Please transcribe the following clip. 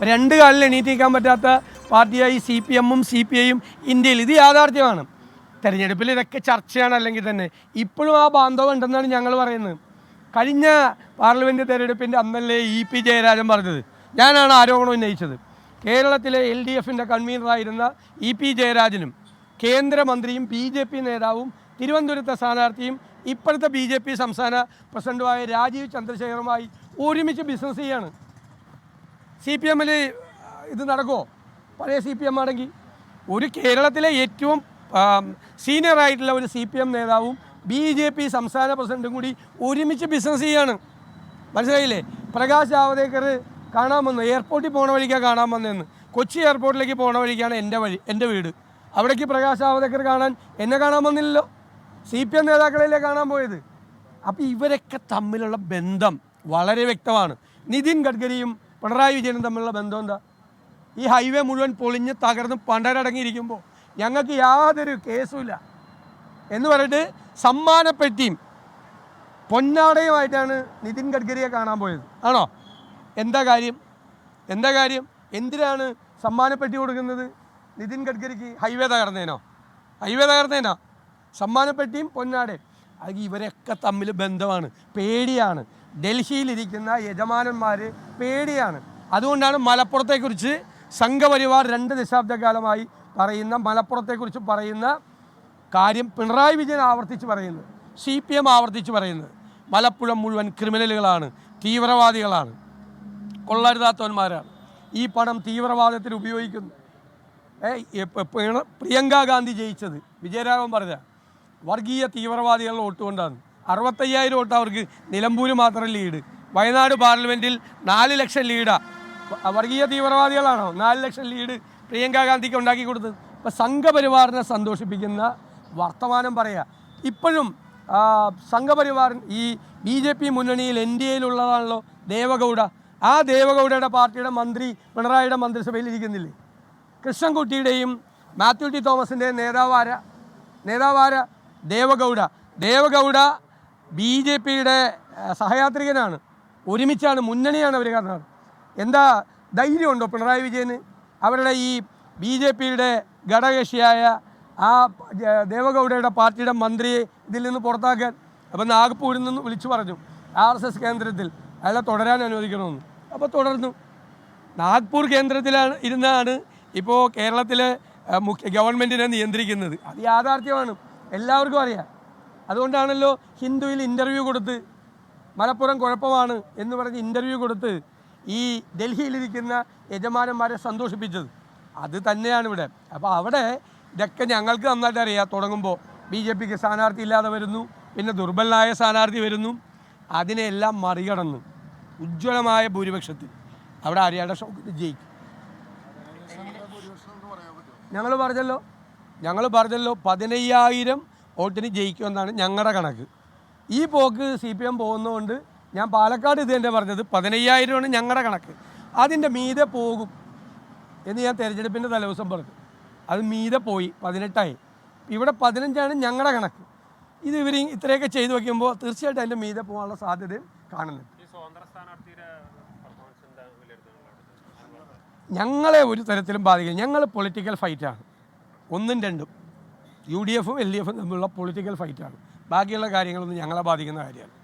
രണ്ട് കാലിൽ എണീറ്റിരിക്കാൻ പറ്റാത്ത പാർട്ടിയായി CPM-ഉം CPI-യും ഇന്ത്യയിൽ. ഇത് യാഥാർത്ഥ്യമാണ്. തെരഞ്ഞെടുപ്പിൽ ഇതൊക്കെ ചർച്ചയാണ്. അല്ലെങ്കിൽ തന്നെ ഇപ്പോഴും ആ ബാന്ധവം ഉണ്ടെന്നാണ് ഞങ്ങൾ പറയുന്നത്. കഴിഞ്ഞ പാർലമെൻറ്റ് തെരഞ്ഞെടുപ്പിൻ്റെ അന്നല്ലേ EP ജയരാജൻ പറഞ്ഞത്, ഞാനാണ് ആരോപണം ഉന്നയിച്ചത്. കേരളത്തിലെ LDF-ൻ്റെ കൺവീനറായിരുന്ന EP ജയരാജനും കേന്ദ്രമന്ത്രിയും BJP നേതാവും തിരുവനന്തപുരത്തെ സ്ഥാനാർത്ഥിയും ഇപ്പോഴത്തെ BJP സംസ്ഥാന പ്രസിഡന്റുമായ രാജീവ് ചന്ദ്രശേഖറുമായി ഒരുമിച്ച് ബിസിനസ് ചെയ്യാണ്. CPM-ൽ ഇത് നടക്കുമോ? പഴയ CPM ആണെങ്കിൽ ഒരു കേരളത്തിലെ ഏറ്റവും സീനിയറായിട്ടുള്ള ഒരു CPM നേതാവും BJP സംസ്ഥാന പ്രസിഡന്റും കൂടി ഒരുമിച്ച് ബിസിനസ് ചെയ്യാണ്. മനസ്സിലായില്ലേ? പ്രകാശ് ജാവദേക്കർ കാണാൻ വന്നു, എയർപോർട്ടിൽ പോണ വഴിക്കാണ് കാണാൻ വന്നതെന്ന്. കൊച്ചി എയർപോർട്ടിലേക്ക് പോണ വഴിക്കാണ് എൻ്റെ വീട്. അവിടേക്ക് പ്രകാശ് ജാവദേക്കർ കാണാൻ എന്നെ കാണാൻ വന്നില്ലല്ലോ, CPM നേതാക്കളല്ലേ കാണാൻ പോയത്. അപ്പോൾ ഇവരൊക്കെ തമ്മിലുള്ള ബന്ധം വളരെ വ്യക്തമാണ്. നിതിൻ ഗഡ്കരിയും പിണറായി വിജയനും തമ്മിലുള്ള ബന്ധം എന്താ? ഈ ഹൈവേ മുഴുവൻ പൊളിഞ്ഞ് തകർന്ന് പണ്ടരടങ്ങിയിരിക്കുമ്പോൾ ഞങ്ങൾക്ക് യാതൊരു കേസുമില്ല എന്ന് പറഞ്ഞിട്ട് സമ്മാനപ്പെട്ടിയും പൊന്നാടയുമായിട്ടാണ് നിതിൻ ഗഡ്കരിയെ കാണാൻ പോയത്. ആണോ? എന്താ കാര്യം? എന്തിനാണ് സമ്മാനപ്പെട്ടി കൊടുക്കുന്നത് നിതിൻ ഗഡ്കരിക്ക്? ഹൈവേ തകർന്നേനോ? സമ്മാനപ്പെട്ടിയും പൊന്നാടയും. അത് ഇവരൊക്കെ തമ്മിൽ ബന്ധമാണ്, പേടിയാണ്. ഡൽഹിയിലിരിക്കുന്ന യജമാനന്മാർ പേടിയാണ്. അതുകൊണ്ടാണ് മലപ്പുറത്തെക്കുറിച്ച് സംഘപരിവാർ 2 ദശാബ്ദക്കാലമായി പറയുന്ന മലപ്പുറത്തെക്കുറിച്ച് പറയുന്ന കാര്യം പിണറായി വിജയൻ ആവർത്തിച്ച് പറയുന്നത്, CPM ആവർത്തിച്ച് പറയുന്നത്. മലപ്പുറം മുഴുവൻ ക്രിമിനലുകളാണ്, തീവ്രവാദികളാണ്, കൊള്ളരുതാത്തവന്മാരാണ്. ഈ പണം തീവ്രവാദത്തിന് ഉപയോഗിക്കുന്നു. പ്രിയങ്ക ഗാന്ധി ജയിച്ചത് വിജയരാഘവൻ പറഞ്ഞ വർഗീയ തീവ്രവാദികളുടെ വോട്ട് കൊണ്ടാണ്. 65,000 വോട്ട് അവർക്ക് നിലമ്പൂർ മാത്രം ലീഡ്. വയനാട് പാർലമെൻറ്റിൽ 4 ലക്ഷം ലീഡാണ്. വർഗീയ തീവ്രവാദികളാണോ 4 ലക്ഷം ലീഡ് പ്രിയങ്ക ഗാന്ധിക്ക് ഉണ്ടാക്കി കൊടുത്തത്? ഇപ്പം സംഘപരിവാറിനെ സന്തോഷിപ്പിക്കുന്ന വർത്തമാനം പറയുക. ഇപ്പോഴും സംഘപരിവാർ ഈ BJP മുന്നണിയിൽ NDAയിലുള്ളതാണല്ലോ ദേവഗൗഡ. ആ ദേവഗൗഡയുടെ പാർട്ടിയുടെ മന്ത്രി പിണറായിയുടെ മന്ത്രിസഭയിൽ ഇരിക്കുന്നില്ലേ? കൃഷ്ണൻകുട്ടിയുടെയും മാത്യു ടി തോമസിൻ്റെയും നേതാവാര ദേവഗൗഡ BJPയുടെ സഹയാത്രികനാണ്. ഒരുമിച്ചാണ്, മുന്നണിയാണ് അവർ. കാരണം എന്താ ധൈര്യമുണ്ടോ പിണറായി വിജയന് അവരുടെ ഈ BJPയുടെ ഘടകകക്ഷിയായ ആ ദേവഗൗഡയുടെ പാർട്ടിയുടെ മന്ത്രിയെ ഇതിൽ നിന്ന് പുറത്താക്കാൻ? അപ്പോൾ നാഗ്പൂരിൽ നിന്ന് വിളിച്ചു പറഞ്ഞു RSS കേന്ദ്രത്തിൽ അയാളെ തുടരാൻ അനുവദിക്കണമെന്ന്. അപ്പോൾ തുടർന്നു. നാഗ്പൂർ കേന്ദ്രത്തിലാണ് ഇരുന്നാണ് ഇപ്പോൾ കേരളത്തിലെ ഗവൺമെൻറ്റിനെ നിയന്ത്രിക്കുന്നത്. അത് യാഥാർത്ഥ്യമാണ്, എല്ലാവർക്കും അറിയാം. അതുകൊണ്ടാണല്ലോ ഹിന്ദുവിൽ ഇൻ്റർവ്യൂ കൊടുത്ത് മലപ്പുറം കുഴപ്പമാണ് എന്ന് പറഞ്ഞ് ഇൻ്റർവ്യൂ കൊടുത്ത് ഈ ഡൽഹിയിലിരിക്കുന്ന യജമാനന്മാരെ സന്തോഷിപ്പിച്ചത്. അത് തന്നെയാണ് ഇവിടെ. അപ്പോൾ അവിടെ ഇതൊക്കെ ഞങ്ങൾക്ക് നന്നായിട്ട് അറിയാം. തുടങ്ങുമ്പോൾ BJPക്ക് സ്ഥാനാർത്ഥി ഇല്ലാതെ വരുന്നു, പിന്നെ ദുർബലനായ സ്ഥാനാർത്ഥി വരുന്നു. അതിനെല്ലാം മറികടന്ന് ഉജ്ജ്വലമായ ഭൂരിപക്ഷത്തിൽ അവിടെ ആര്യാടെ ഷൗക്കത്ത് ജയിക്കും. ഞങ്ങൾ പറഞ്ഞല്ലോ 15,000 വോട്ടിന് ജയിക്കുമെന്നാണ് ഞങ്ങളുടെ കണക്ക്. ഈ പോക്ക് CPM പോകുന്നതുകൊണ്ട് ഞാൻ പാലക്കാട് ഇത് തന്നെ പറഞ്ഞത് 15,000 ഞങ്ങളുടെ കണക്ക്. അതിൻ്റെ മീതെ പോകും എന്ന് ഞാൻ തെരഞ്ഞെടുപ്പിൻ്റെ തലേദിവസം പറഞ്ഞു. അത് മീതെ പോയി 18ആയി. ഇവിടെ 15ആണ് ഞങ്ങളുടെ കണക്ക്. ഇത് ഇവർ ഇത്രയൊക്കെ ചെയ്തു വയ്ക്കുമ്പോൾ തീർച്ചയായിട്ടും അതിൻ്റെ മീതെ പോകാനുള്ള സാധ്യതയും കാണുന്നുണ്ട്. ഞങ്ങളെ ഒരു തരത്തിലും ബാധിക്കില്ല. ഞങ്ങൾ പൊളിറ്റിക്കൽ ഫൈറ്റാണ്, 1ഉം 2ഉം UDF-ഉം LDF-ഉം തമ്മിലുള്ള പൊളിറ്റിക്കൽ ഫൈറ്റാണ്. ബാക്കിയുള്ള കാര്യങ്ങളൊന്നും ഞങ്ങളെ ബാധിക്കുന്ന കാര്യമാണ്.